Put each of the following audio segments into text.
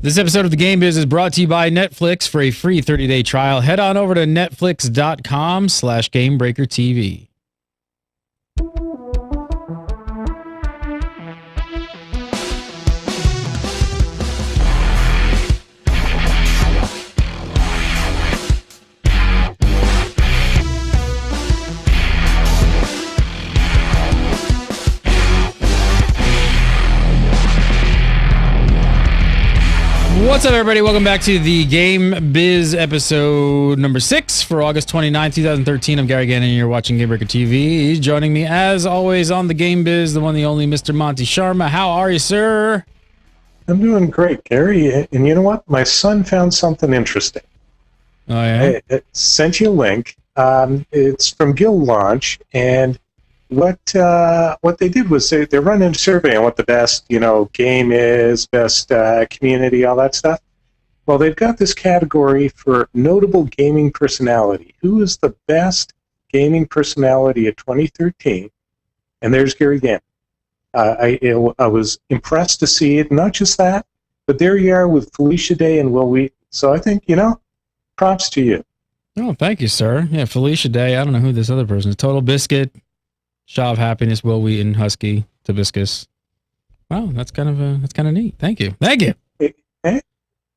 This episode of the Game Biz is brought to you by Netflix. For a free 30-day trial, head on over to netflix.com/GamebreakerTV. What's up, everybody? Welcome back to the Game Biz episode number 6 for August 29, 2013. I'm Gary Gannon, and you're watching Gamebreaker TV. He's joining me, as always, on the Game Biz, the one, the only Mr. Monty Sharma. How are you, sir? I'm doing great, Gary. And you know what? My son found something interesting. Oh, yeah? I sent you a link. It's from Guild Launch, and what they did was they're running a survey on what the best game is, best community, all that stuff. Well, they've got this category for notable gaming personality. Who is the best gaming personality of 2013? And there's Gary Gannon. I was impressed to see it. Not just that, but there you are with Felicia Day and Will Wheaton. So I think props to you. Oh, thank you, sir. Yeah, Felicia Day. I don't know who this other person is. Total Biscuit. Shaw of Happiness, Will Wheaton, Husky, Tobiscus. Wow, that's kind of neat. Thank you. Hey,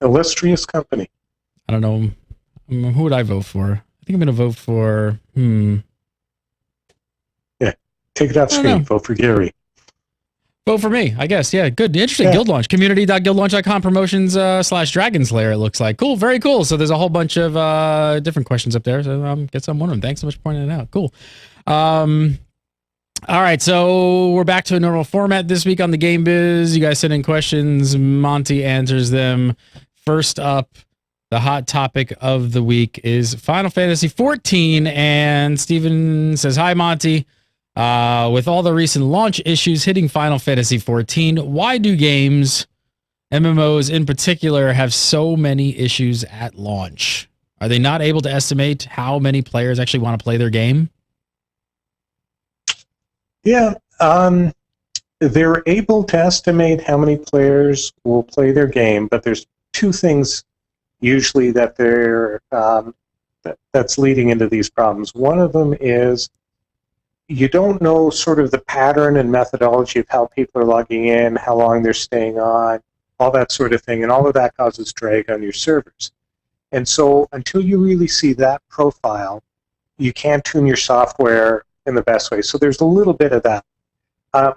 illustrious company. I don't know. Who would I vote for? I think I'm going to vote for. Yeah, take it off screen. Vote for Gary. Vote for me, I guess. Yeah, good. Interesting. Yeah. Guild Launch. Community.guildlaunch.com promotions / Dragon Slayer, it looks like. Cool. Very cool. So there's a whole bunch of different questions up there. So I guess I'm one of them. Thanks so much for pointing it out. Cool. All right, so we're back to a normal format this week on the Game Biz. You guys send in questions. Monty answers them. First up, the hot topic of the week is Final Fantasy XIV, and Steven says, "Hi, Monty. With all the recent launch issues hitting Final Fantasy XIV, why do games, MMOs in particular, have so many issues at launch? Are they not able to estimate how many players actually want to play their game?" Yeah, they're able to estimate how many players will play their game, but there's two things usually that that's leading into these problems. One of them is you don't know sort of the pattern and methodology of how people are logging in, how long they're staying on, all that sort of thing, and all of that causes drag on your servers. And so until you really see that profile, you can't tune your software in the best way. So there's a little bit of that.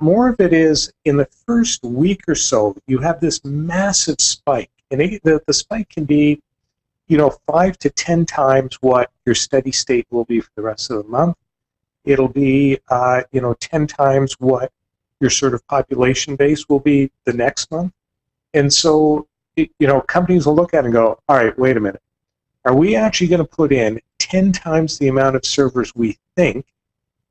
More of it is in the first week or so, you have this massive spike. And the spike can be, 5 to 10 times what your steady state will be for the rest of the month. It'll be, 10 times what your sort of population base will be the next month. And so, companies will look at it and go, all right, wait a minute. Are we actually going to put in 10 times the amount of servers we think?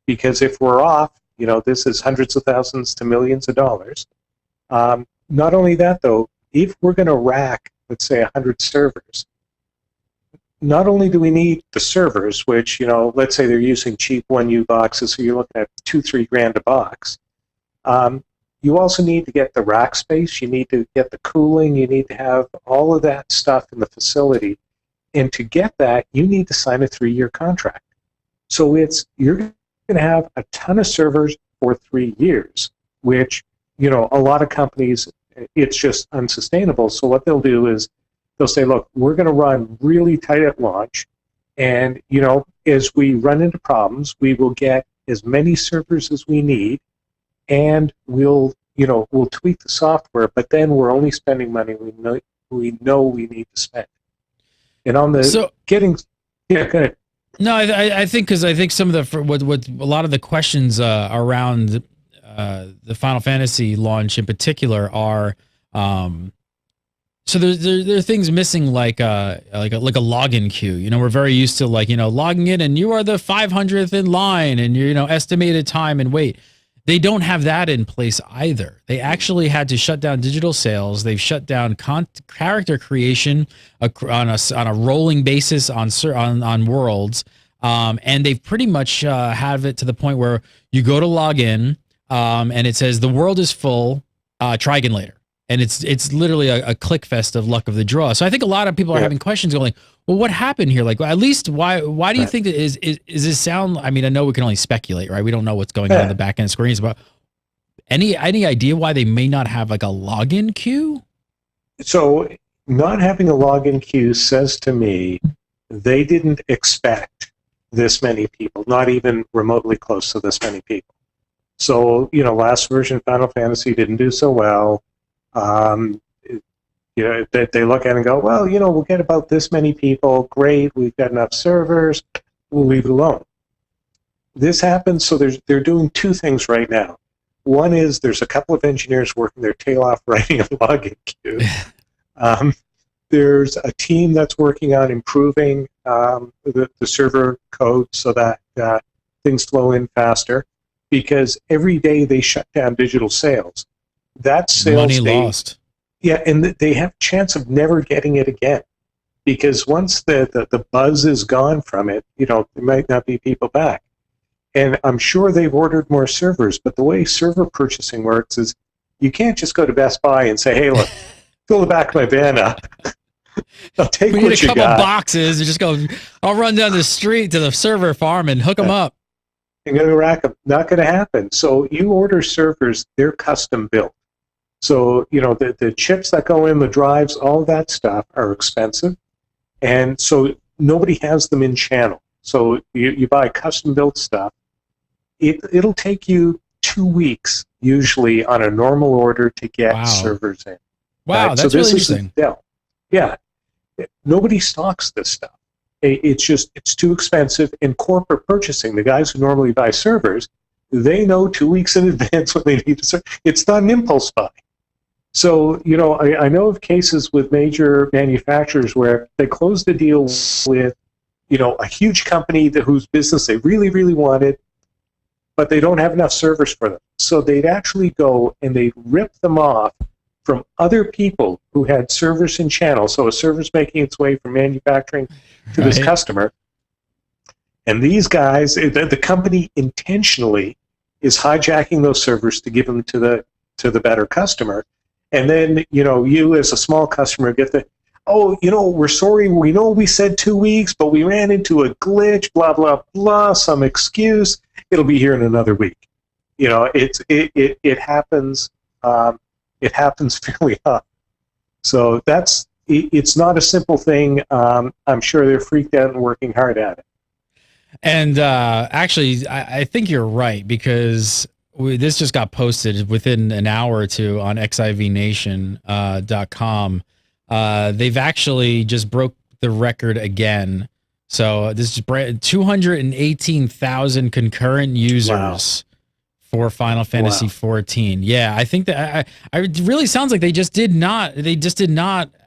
Because if we're off, this is hundreds of thousands to millions of dollars. Not only that, though, if we're going to rack, let's say, 100 servers, not only do we need the servers, which, let's say they're using cheap 1U boxes, so you're looking at $2-3 a box. You also need to get the rack space. You need to get the cooling. You need to have all of that stuff in the facility. And to get that, you need to sign a 3-year contract. So you're going to have a ton of servers for 3 years, which, a lot of companies, it's just unsustainable. So what they'll do is they'll say, look, we're going to run really tight at launch, and, as we run into problems, we will get as many servers as we need, and we'll tweak the software, but then we're only spending money we know we need to spend. And on the go ahead. No, I think some of what a lot of the questions around the Final Fantasy launch in particular are so there are things missing like a login queue. We're very used to logging in and you are the 500th in line and your estimated time and wait. They don't have that in place either. They actually had to shut down digital sales. They've shut down character creation on a rolling basis on worlds, and they've pretty much have it to the point where you go to log in, and it says the world is full. Try again later. and it's literally a click fest of luck of the draw. So I think a lot of people are having questions going, well, what happened here? Like, at least why do you think that is this sound? I mean, I know we can only speculate, right? We don't know what's going on in the back end screens, but any idea why they may not have like a login queue? So not having a login queue says to me they didn't expect this many people, not even remotely close to this many people. So, last version Final Fantasy didn't do so well. They look at it and go, well, we'll get about this many people. Great, we've got enough servers. We'll leave it alone. This happens, so they're doing two things right now. One is there's a couple of engineers working their tail off writing a login queue. There's a team that's working on improving the server code so that things flow in faster, because every day they shut down digital sales. That sales money lost. Yeah, and they have a chance of never getting it again, because once the buzz is gone from it, there might not be people back. And I'm sure they've ordered more servers, but the way server purchasing works is you can't just go to Best Buy and say, hey, look, fill the back of my van up. I'll take we what need a you couple got. boxes and just go, I'll run down the street to the server farm and hook them up. And go to rack them. Not going to happen. So you order servers, they're custom built. So, the chips that go in, the drives, all of that stuff are expensive. And so nobody has them in channel. So you buy custom built stuff. It'll take you 2 weeks, usually, on a normal order to get servers in. Wow, that's really interesting. Yeah. Nobody stocks this stuff. It's too expensive. In corporate purchasing, the guys who normally buy servers, they know 2 weeks in advance what they need to serve. It's not an impulse buy. So, I know of cases with major manufacturers where they closed the deal with, a huge company whose business they really, really wanted, but they don't have enough servers for them. So they'd actually go and they'd rip them off from other people who had servers in channel. So a server's making its way from manufacturing to this customer. And these guys, the company intentionally is hijacking those servers to give them to the better customer. And then, you as a small customer get we're sorry, we know we said 2 weeks, but we ran into a glitch, blah, blah, blah, some excuse. It'll be here in another week. It happens. It happens fairly often. So it's not a simple thing. I'm sure they're freaked out and working hard at it. And actually, I think you're right, because this just got posted within an hour or two on xivnation.com. They've actually just broke the record again. So this is 218,000 concurrent users for Final Fantasy 14. Yeah, I think that it really sounds like they just did not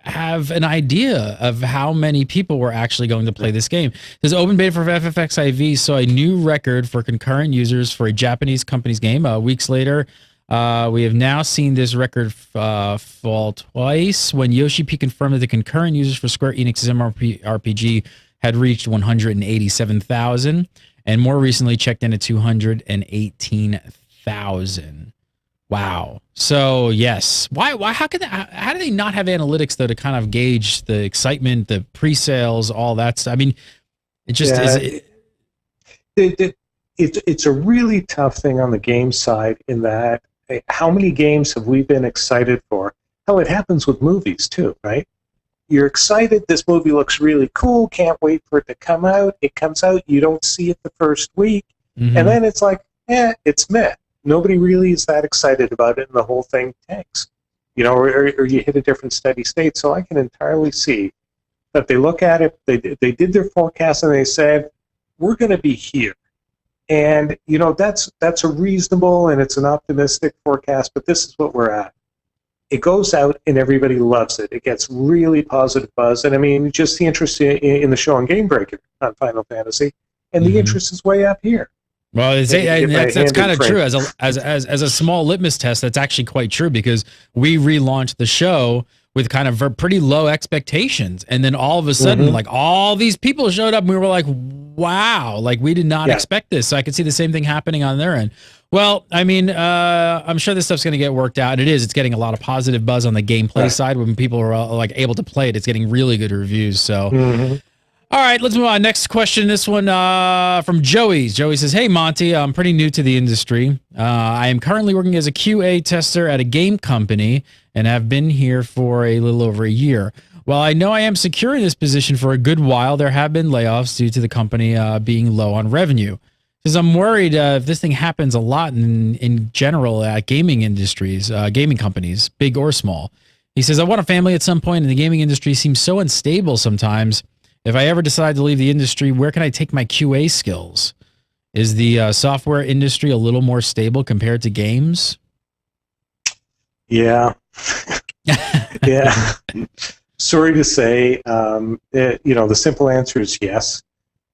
have an idea of how many people were actually going to play this game. This open beta for FFXIV saw a new record for concurrent users for a Japanese company's game. Weeks later, we have now seen this record fall twice when Yoshi P confirmed that the concurrent users for Square Enix's MMORPG had reached 187,000, and more recently checked in at 218,000. Wow. So yes, why? How do they not have analytics though to kind of gauge the excitement, the pre-sales, all that stuff? I mean, it just it's a really tough thing on the game side in that how many games have we been excited for? Hell, it happens with movies too, right? You're excited, this movie looks really cool, can't wait for it to come out. It comes out, you don't see it the first week, and then it's like, it's meh. Nobody really is that excited about it, and the whole thing tanks. Or you hit a different steady state. So I can entirely see that they look at it, they did their forecast, and they said, we're going to be here. And, that's a reasonable and it's an optimistic forecast, but this is what we're at. It goes out and everybody loves it. It gets really positive buzz. And I mean, just the interest in the show on Gamebreaker on Final Fantasy, and the interest is way up here. Well, that's kind of true. As a small litmus test, that's actually quite true, because we relaunched the show with kind of pretty low expectations, and then all of a sudden, like all these people showed up, and we were like, "Wow!" Like we did not expect this. So I could see the same thing happening on their end. Well, I mean, I'm sure this stuff's going to get worked out. It is. It's getting a lot of positive buzz on the gameplay side. When people are like able to play it, it's getting really good reviews. So, all right, let's move on. Next question. This one from Joey. Joey says, "Hey Monty, I'm pretty new to the industry. I am currently working as a QA tester at a game company and have been here for a little over a year. While I know I am secure in this position for a good while, there have been layoffs due to the company being low on revenue. Because I'm worried if this thing happens a lot in general at gaming industries, gaming companies, big or small." He says, "I want a family at some point, and the gaming industry seems so unstable sometimes. If I ever decide to leave the industry, where can I take my QA skills? Is the software industry a little more stable compared to games?" Yeah. Yeah. Sorry to say, the simple answer is yes.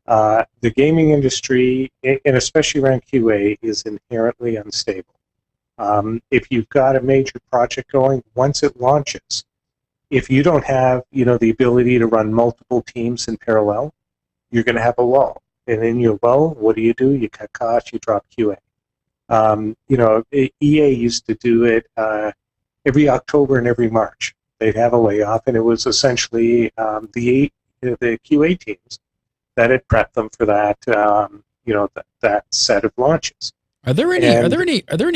The gaming industry, and especially around QA, is inherently unstable. If you've got a major project going, once it launches, if you don't have, the ability to run multiple teams in parallel, you're going to have a lull. And in your lull, what do? You cut costs, you drop QA. EA used to do it every October and every March. They'd have a layoff, and it was essentially the QA teams that had prepped them for that, that set of launches. Are there any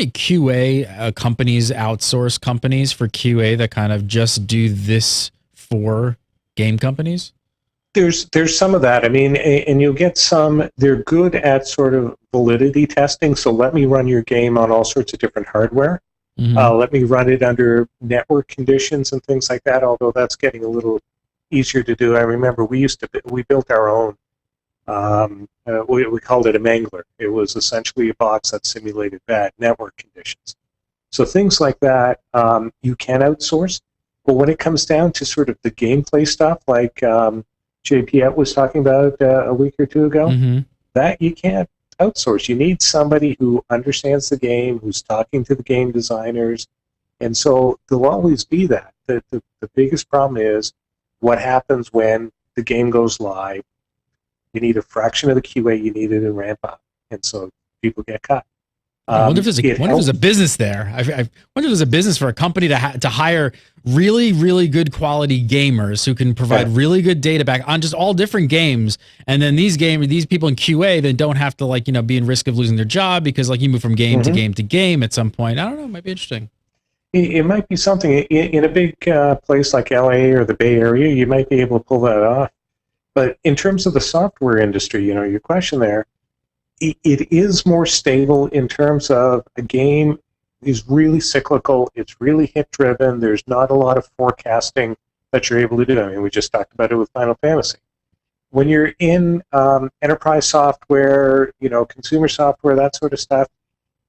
QA companies, outsource companies for QA that kind of just do this for game companies? There's some of that. I mean, and you'll get some. They're good at sort of validity testing. So let me run your game on all sorts of different hardware. Let me run it under network conditions and things like that. Although that's getting a little easier to do. I remember we built our own. We called it a mangler. It was essentially a box that simulated bad network conditions. So things like that you can outsource. But when it comes down to sort of the gameplay stuff, like JP was talking about a week or two ago, that you can't outsource. You need somebody who understands the game, who's talking to the game designers. And so there'll always be that. The biggest problem is what happens when the game goes live. You need a fraction of the QA you needed to ramp up, and so people get cut. I wonder if there's a business there. I wonder if there's a business for a company to hire really, really good quality gamers who can provide really good data back on just all different games, and then these people in QA then don't have to be in risk of losing their job because you move from game to game to game at some point. I don't know. It might be interesting. It might be something in a big place like LA or the Bay Area. You might be able to pull that off. But in terms of the software industry, your question there, it is more stable in terms of a game is really cyclical. It's really hit-driven. There's not a lot of forecasting that you're able to do. I mean, we just talked about it with Final Fantasy. When you're in enterprise software, consumer software, that sort of stuff,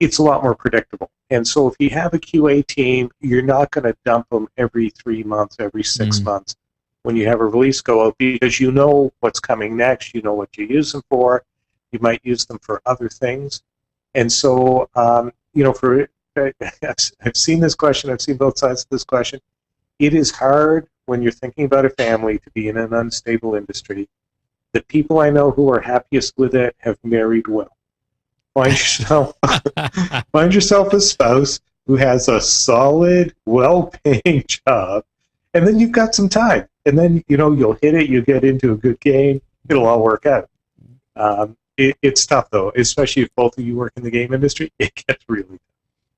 it's a lot more predictable. And so if you have a QA team, you're not going to dump them every 3 months, every 6 months. When you have a release go out, because you know what's coming next, you know what you use them for, you might use them for other things. And so, I've seen this question, I've seen both sides of this question. It is hard when you're thinking about a family to be in an unstable industry. The people I know who are happiest with it have married well. Find yourself a spouse who has a solid, well-paying job, and then you've got some time. And then, you'll hit it, you get into a good game, it'll all work out. It's tough, though, especially if both of you work in the game industry. It gets really tough.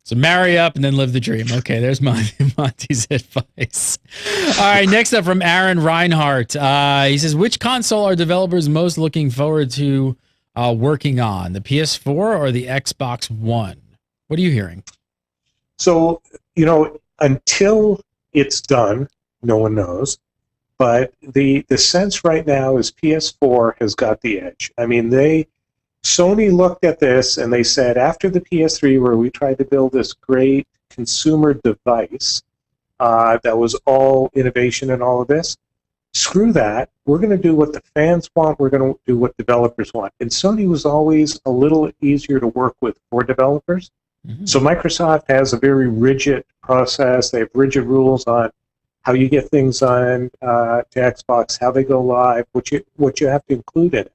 So marry up and then live the dream. Okay, there's Monty's advice. All right, next up from Aaron Reinhardt. He says, which console are developers most looking forward to working on, the PS4 or the Xbox One? What are you hearing? So, until it's done, no one knows. But the sense right now is PS4 has got the edge. I mean, Sony looked at this and they said, after the PS3, where we tried to build this great consumer device that was all innovation and all of this, screw that. We're going to do what the fans want. We're going to do what developers want. And Sony was always a little easier to work with for developers. So Microsoft has a very rigid process. They have rigid rules on how you get things on to Xbox, how they go live, what you have to include in it.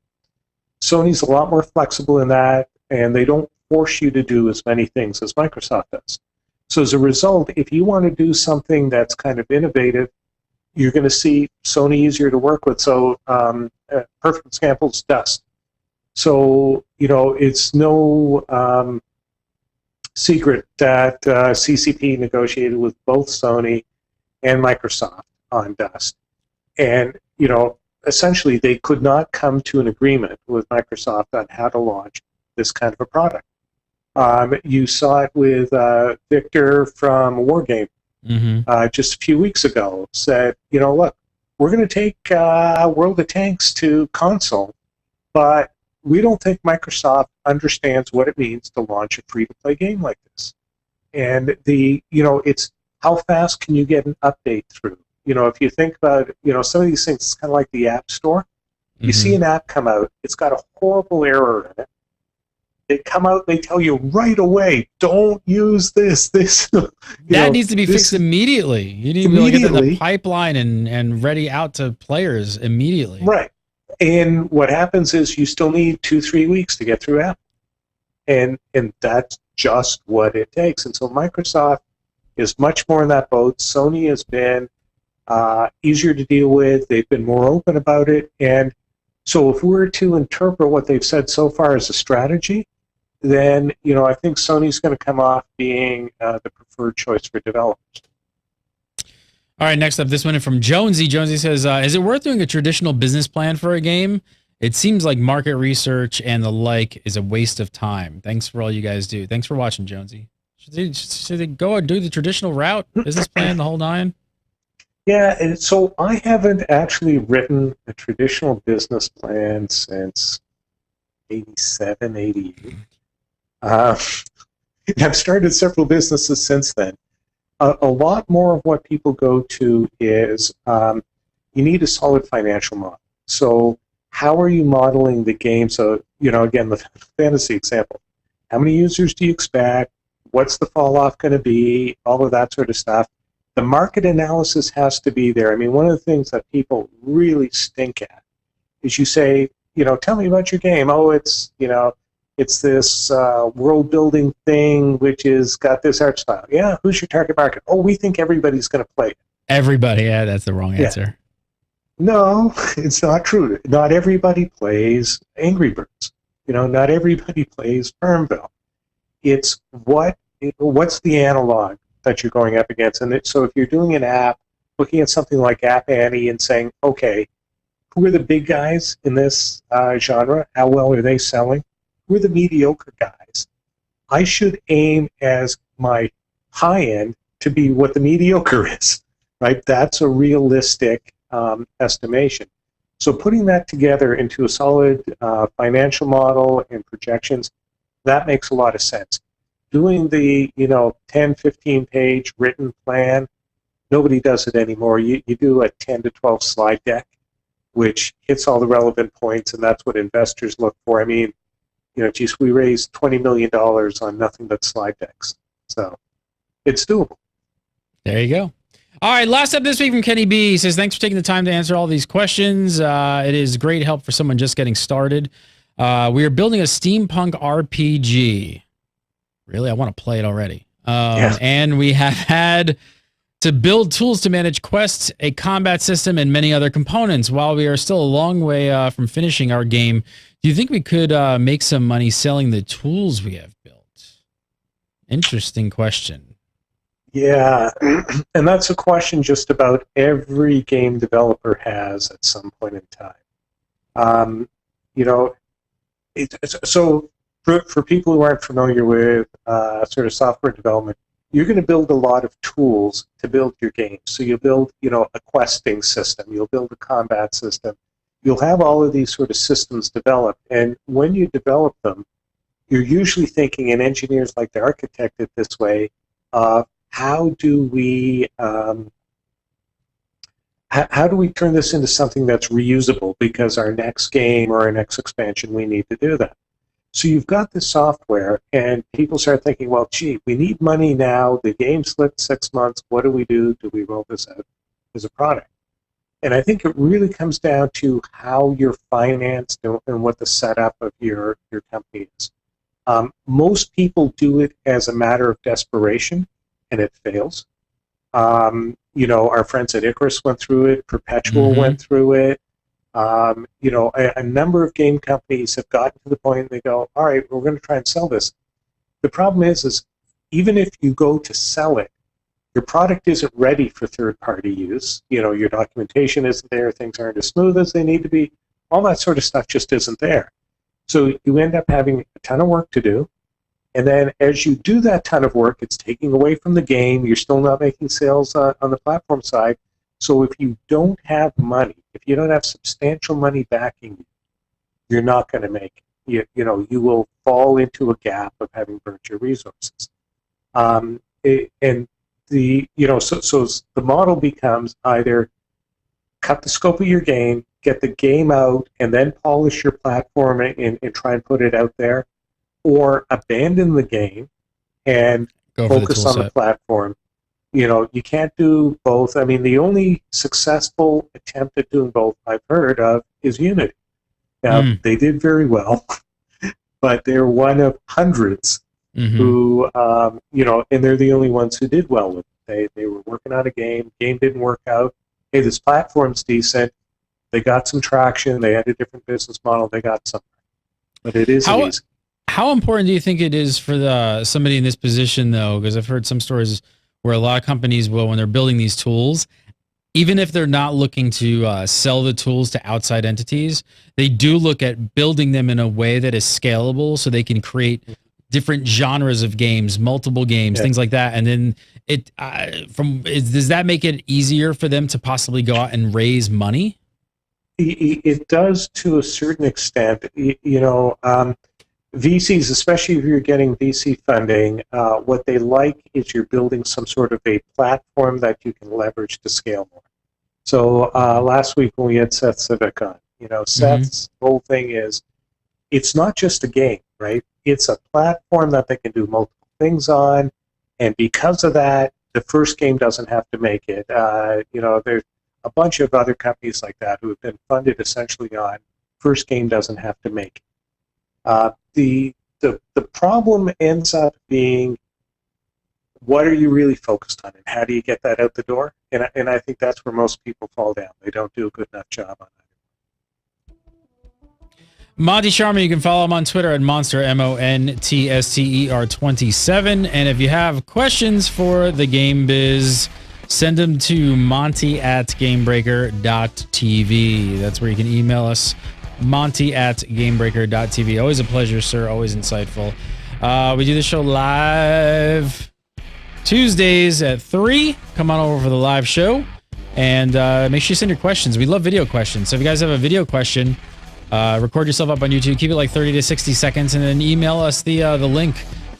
Sony's a lot more flexible in that, and they don't force you to do as many things as Microsoft does. So as a result, if you want to do something that's kind of innovative, you're going to see Sony easier to work with. So perfect example is Dust. So, it's no secret that CCP negotiated with both Sony and Microsoft on Dust. And, essentially they could not come to an agreement with Microsoft on how to launch this kind of a product. You saw it with Victor from Wargame just a few weeks ago, said, look, we're going to take World of Tanks to console, but we don't think Microsoft understands what it means to launch a free-to-play game like this. And it's how fast can you get an update through? If you think about, some of these things, it's kind of like the App Store. You see an app come out, it's got a horrible error in it. They come out, they tell you right away, don't use this. That needs to be fixed immediately. You need to get in the pipeline and ready out to players immediately. Right. And what happens is you still need 2-3 weeks to get through Apple. And that's just what it takes. And so Microsoft is much more in that boat. Sony has been easier to deal with. They've been more open about it. And so if we're to interpret what they've said so far as a strategy, then I think Sony's going to come off being the preferred choice for developers. All right, next up, this one from Jonesy. Jonesy says, is it worth doing a traditional business plan for a game? It seems like market research and the like is a waste of time. Thanks for all you guys do. Thanks for watching, Jonesy. Should they go and do the traditional route, business plan, the whole nine? Yeah, and so I haven't actually written a traditional business plan since 87, 88. I've started several businesses since then. A lot more of what people go to is you need a solid financial model. So how are you modeling the game? So, again, the fantasy example. How many users do you expect? What's the fall off going to be? All of that sort of stuff. The market analysis has to be there. I mean, one of the things that people really stink at is you say, tell me about your game. Oh, it's this world-building thing which is got this art style. Yeah, who's your target market? Oh, we think everybody's going to play it. Everybody, yeah, that's the wrong answer. No, it's not true. Not everybody plays Angry Birds. Not everybody plays Farmville. It's what's the analog that you're going up against. And so if you're doing an app, looking at something like App Annie and saying, okay, who are the big guys in this genre? How well are they selling? Who are the mediocre guys? I should aim as my high end to be what the mediocre is, right? That's a realistic estimation. So putting that together into a solid financial model and projections, that makes a lot of sense. Doing the 10, 15-page written plan, nobody does it anymore. You do a 10 to 12 slide deck, which hits all the relevant points, and that's what investors look for. I mean, geez, we raised $20 million on nothing but slide decks. So it's doable. There you go. All right, last up this week from Kenny B. He says, thanks for taking the time to answer all these questions. It is great help for someone just getting started. We are building a steampunk RPG. Really? I want to play it already. And we have had to build tools to manage quests, a combat system, and many other components. While we are still a long way from finishing our game, do you think we could make some money selling the tools we have built? Interesting question. Yeah, and that's a question just about every game developer has at some point in time. So for people who aren't familiar with sort of software development, you're going to build a lot of tools to build your game. So you'll build, a questing system. You'll build a combat system. You'll have all of these sort of systems developed. And when you develop them, you're usually thinking, and engineers like to architect it this way, how do we turn this into something that's reusable? Because our next game or our next expansion, we need to do that. So you've got this software, and people start thinking, well, gee, we need money now. The game slipped 6 months. What do we do? Do we roll this out as a product? And I think it really comes down to how you're financed and what the setup of your company is. Most people do it as a matter of desperation, and it fails. Our friends at Icarus went through it. Perpetual went through it. A number of game companies have gotten to the point they go, all right, we're going to try and sell this. The problem is even if you go to sell it, your product isn't ready for third-party use. Your documentation isn't there. Things aren't as smooth as they need to be. All that sort of stuff just isn't there. So you end up having a ton of work to do. And then as you do that ton of work, it's taking away from the game. You're still not making sales on the platform side. So if you don't have money, if you don't have substantial money backing you, you're not going to make it. You will fall into a gap of having burnt your resources. So the model becomes either cut the scope of your game, get the game out, and then polish your platform and try and put it out there, or abandon the game and focus on the platform. You can't do both. I mean, the only successful attempt at doing both I've heard of is Unity. Now, they did very well, but they're one of hundreds who, and they're the only ones who did well with it. They were working on a game didn't work out. Hey, this platform's decent. They got some traction. They had a different business model. They got something. But it is easy. How important do you think it is for somebody in this position, though? Because I've heard some stories where a lot of companies will, when they're building these tools, even if they're not looking to sell the tools to outside entities, they do look at building them in a way that is scalable so they can create different genres of games, multiple games, things like that. And then does that make it easier for them to possibly go out and raise money? It does to a certain extent. VCs, especially if you're getting VC funding, what they like is you're building some sort of a platform that you can leverage to scale more. So last week when we had Seth Civic on, Seth's whole thing is it's not just a game, right? It's a platform that they can do multiple things on, and because of that, the first game doesn't have to make it. There's a bunch of other companies like that who have been funded essentially on first game doesn't have to make it. The problem ends up being, what are you really focused on, and how do you get that out the door? And I think that's where most people fall down. They don't do a good enough job on that. Monty Sharma, you can follow him on Twitter at Monster, MONTSTER27. And if you have questions for the Game Biz, send them to monty@gamebreaker.tv. That's where you can email us, monty@gamebreaker.tv. Always a pleasure, sir. Always insightful. We do the show live Tuesdays at 3. Come on over for the live show. And make sure you send your questions. We love video questions. So if you guys have a video question, record yourself up on YouTube. Keep it like 30 to 60 seconds. And then email us the link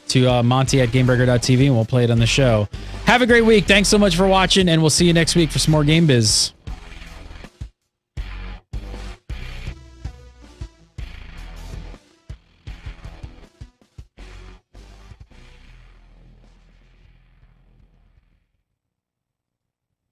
to monty@gamebreaker.tv, and we'll play it on the show. Have a great week. Thanks so much for watching, and we'll see you next week for some more Game Biz.